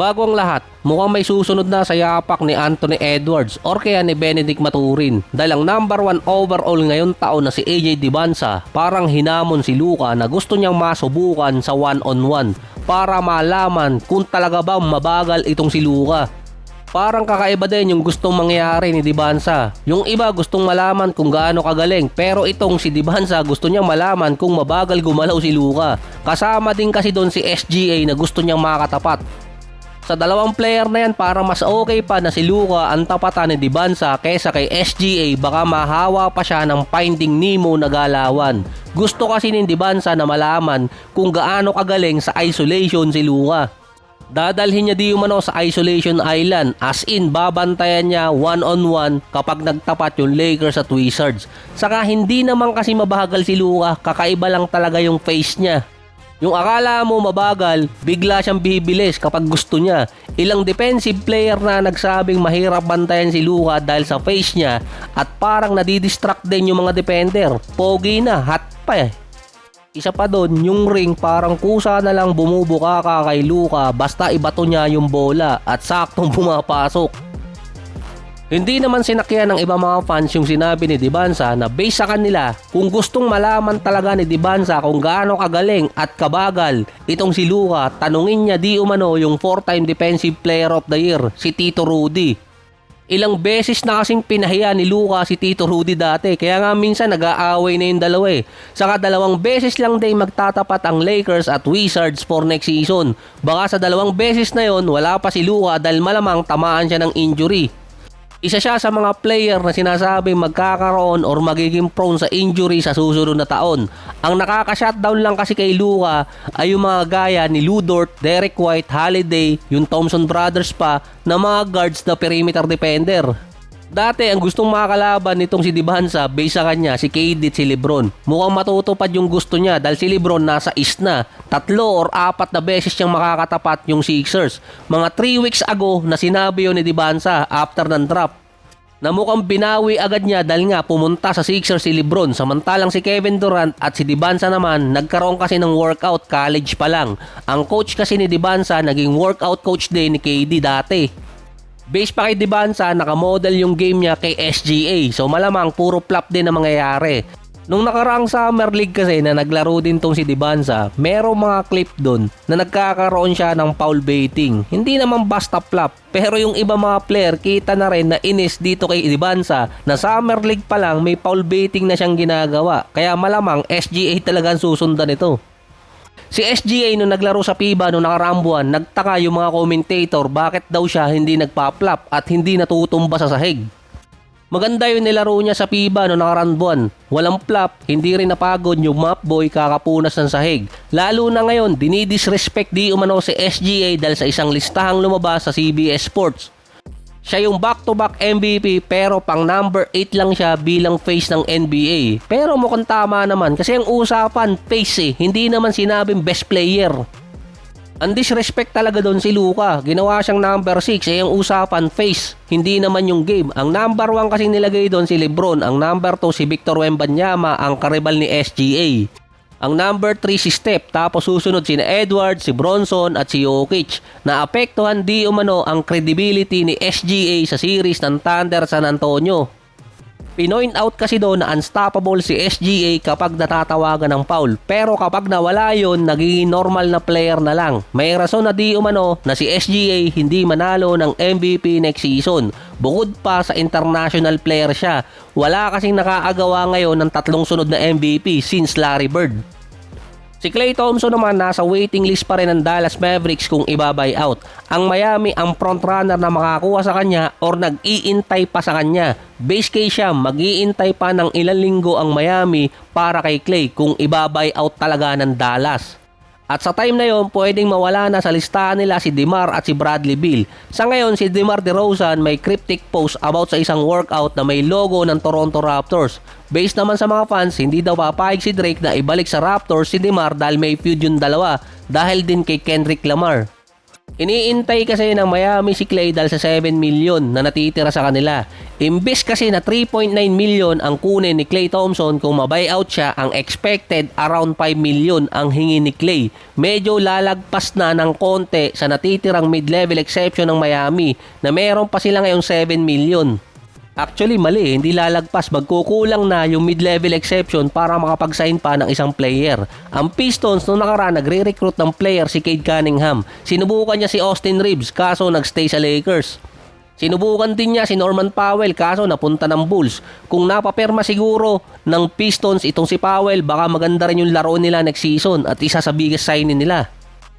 Bago ang lahat, mukhang may susunod na sa yapak ni Anthony Edwards or kaya ni Benedict Maturin. Dahil ang number 1 overall ngayon taon na si AJ Dybantsa parang hinamon si Luka na gusto niyang masubukan sa 1-on-1 para malaman kung talaga ba mabagal itong si Luka. Parang kakaiba din yung gustong mangyari ni Dybantsa. Yung iba gustong malaman kung gaano kagaling, pero itong si Dybantsa gusto niyang malaman kung mabagal gumalaw si Luka. Kasama din kasi doon si SGA na gusto niyang makatapat. Sa dalawang player na yan, parang mas okay pa na si Luka ang tapatan ni Dybantsa kaysa kay SGA, baka mahawa pa siya ng Finding Nemo na galawan. Gusto kasi ni Dybantsa na malaman kung gaano kagaling sa isolation si Luka. Dadalhin niya di umano sa isolation island, as in babantayan niya 1-on-1 kapag nagtapat yung Lakers at Wizards. Saka hindi naman kasi mabagal si Luka, kakaiba lang talaga yung face niya. Yung akala mo mabagal, bigla siyang bibilis kapag gusto niya. Ilang defensive player na nagsabing mahirap bantayan si Luka dahil sa face niya at parang nadidistract din yung mga defender. Pogi na, hot pa eh. Isa pa doon, yung ring parang kusa na lang bumubuka ka kay Luka basta ibato niya yung bola at saktong pumapasok. Hindi naman sinakyan ng iba mga fans yung sinabi ni Dybantsa na base sa kanila, kung gustong malaman talaga ni Dybantsa kung gaano kagaling at kabagal itong si Luka, tanungin niya di umano yung 4-time Defensive Player of the Year, si Tito Rudy. Ilang beses na kasing pinahiya ni Luka si Tito Rudy dati, kaya nga minsan nag-aaway na yung dalawa eh. Saka 2 beses lang din magtatapat ang Lakers at Wizards for next season. Baka sa 2 beses na yon wala pa si Luka dahil malamang tamaan siya ng injury. Isa siya sa mga player na sinasabi magkakaroon or magiging prone sa injury sa susunod na taon. Ang nakaka-shutdown lang kasi kay Luka ay yung mga gaya ni Lu Dort, Derek White, Holiday, yung Thompson Brothers pa na mga guards na perimeter defender. Dati ang gustong makakalaban nitong si Dybantsa base sa kanya si KD at si Lebron. Mukhang matutupad yung gusto niya dahil si Lebron nasa East na. 3 or 4 na beses niyang makakatapat yung Sixers. Mga 3 weeks ago na sinabi yun ni Dybantsa after ng draft. Na mukhang binawi agad niya dahil nga pumunta sa Sixers si Lebron, samantalang si Kevin Durant at si Dybantsa naman nagkaroon kasi ng workout college pa lang. Ang coach kasi ni Dybantsa naging workout coach din ni KD dati. Base pa kay Dybantsa, nakamodel yung game niya kay SGA. So malamang puro flop din ang mangyayari. Nung nakaraang Summer League kasi na naglaro din tong si Dybantsa, merong mga clip doon na nagkakaroon siya ng foul baiting. Hindi naman basta flop, pero yung iba mga player kita na rin na inis dito kay Dybantsa na Summer League pa lang may foul baiting na siyang ginagawa. Kaya malamang SGA talaga ang susundan ito. Si SGA nung naglaro sa FIBA noong nakaraang buwan, nagtaka yung mga commentator bakit daw siya hindi nagpa-flop at hindi natutumba sa sahig. Maganda yung nilaro niya sa FIBA noong nakaraang buwan. Walang flop, hindi rin napagod yung map boy kakapunas ng sahig. Lalo na ngayon, dinidisrespect di umano si SGA dahil sa isang listahang lumabas sa CBS Sports. Siya yung back-to-back MVP pero pang number 8 lang siya bilang face ng NBA. Pero mukhang tama naman kasi ang usapan face eh, hindi naman sinabing best player. Ang disrespect talaga doon si Luka. Ginawa siyang number 6 eh, ang usapan face, hindi naman yung game. Ang number 1 kasi nilagay doon si Lebron, ang number 2 si Victor Wembanyama, ang karibal ni SGA. Ang number 3 si Steph, tapos susunod si Edwards, si Bronson at si Jokic. Naapektuhan di umano ang credibility ni SGA sa series ng Thunder San Antonio. Pinoint out kasi doon na unstoppable si SGA kapag natatawagan ng foul. Pero kapag nawala yon, nagiging normal na player na lang. May rason na di umano na si SGA hindi manalo ng MVP next season. Bukod pa sa international player siya, wala kasing nakaagawa ngayon ng 3 sunod na MVP since Larry Bird. Si Klay Thompson naman nasa waiting list pa rin ng Dallas Mavericks kung iba-buy out. Ang Miami ang frontrunner na makakuha sa kanya or nag-iintay pa sa kanya. Base case siya, mag-iintay pa ng ilang linggo ang Miami para kay Klay kung iba-buy out talaga ng Dallas. At sa time na yon, pwedeng mawala na sa listahan nila si DeMar at si Bradley Beal. Sa ngayon, si DeMar DeRozan may cryptic post about sa isang workout na may logo ng Toronto Raptors. Based naman sa mga fans, hindi daw papayag si Drake na ibalik sa Raptors si DeMar dahil may feud yung dalawa dahil din kay Kendrick Lamar. Iniintay kasi ng Miami si Klay dahil sa 7 million na natitira sa kanila. Imbes kasi na 3.9 million ang kunin ni Klay Thompson kung mabuyout siya, ang expected around 5 million ang hingi ni Klay. Medyo lalagpas na ng konti sa natitirang mid-level exception ng Miami na meron pa sila ngayong 7 million. Actually mali, hindi lalagpas, magkukulang na yung mid-level exception para makapag-sign pa ng isang player. Ang Pistons noong nakaraan nagre-recruit ng player si Cade Cunningham. Sinubukan niya si Austin Reeves kaso nagstay sa Lakers. Sinubukan din niya si Norman Powell kaso napunta ng Bulls. Kung napaperma siguro ng Pistons itong si Powell, baka maganda rin yung laro nila next season at isa sa biggest signing nila.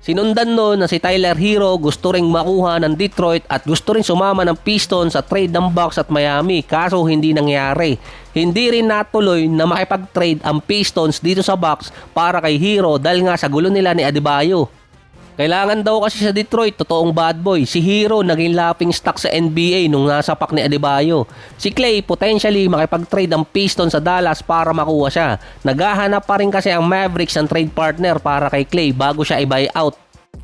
Sinundan noon na si Tyler Hero gusto ring makuha ng Detroit at gusto ring sumama ng Pistons sa trade ng Bucks at Miami kaso hindi nangyari. Hindi rin natuloy na makipag-trade ang Pistons dito sa Bucks para kay Hero dahil nga sa gulo nila ni Adebayo. Kailangan daw kasi sa Detroit, totoong bad boy. Si Hero naging laughing stock sa NBA nung nasa pack ni Adebayo. Si Klay potentially makipag-trade ang Pistons sa Dallas para makuha siya. Naghahanap pa rin kasi ang Mavericks ng trade partner para kay Klay bago siya i-buyout.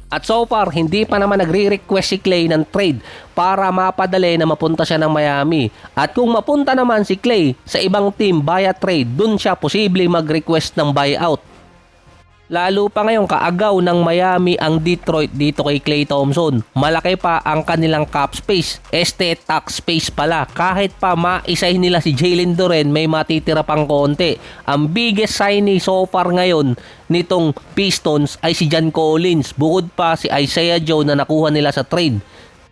At so far, hindi pa naman nagre-request si Klay ng trade para mapadali na mapunta siya ng Miami. At kung mapunta naman si Klay sa ibang team via trade, dun siya posible mag-request ng buyout. Lalo pa ngayong kaagaw ng Miami ang Detroit dito kay Klay Thompson. Malaki pa ang kanilang cap space. Tax space pala. Kahit pa maisahin nila si Jalen Duren, may matitira pang konti. Ang biggest signee so far ngayon nitong Pistons ay si John Collins. Bukod pa si Isaiah Joe na nakuha nila sa trade.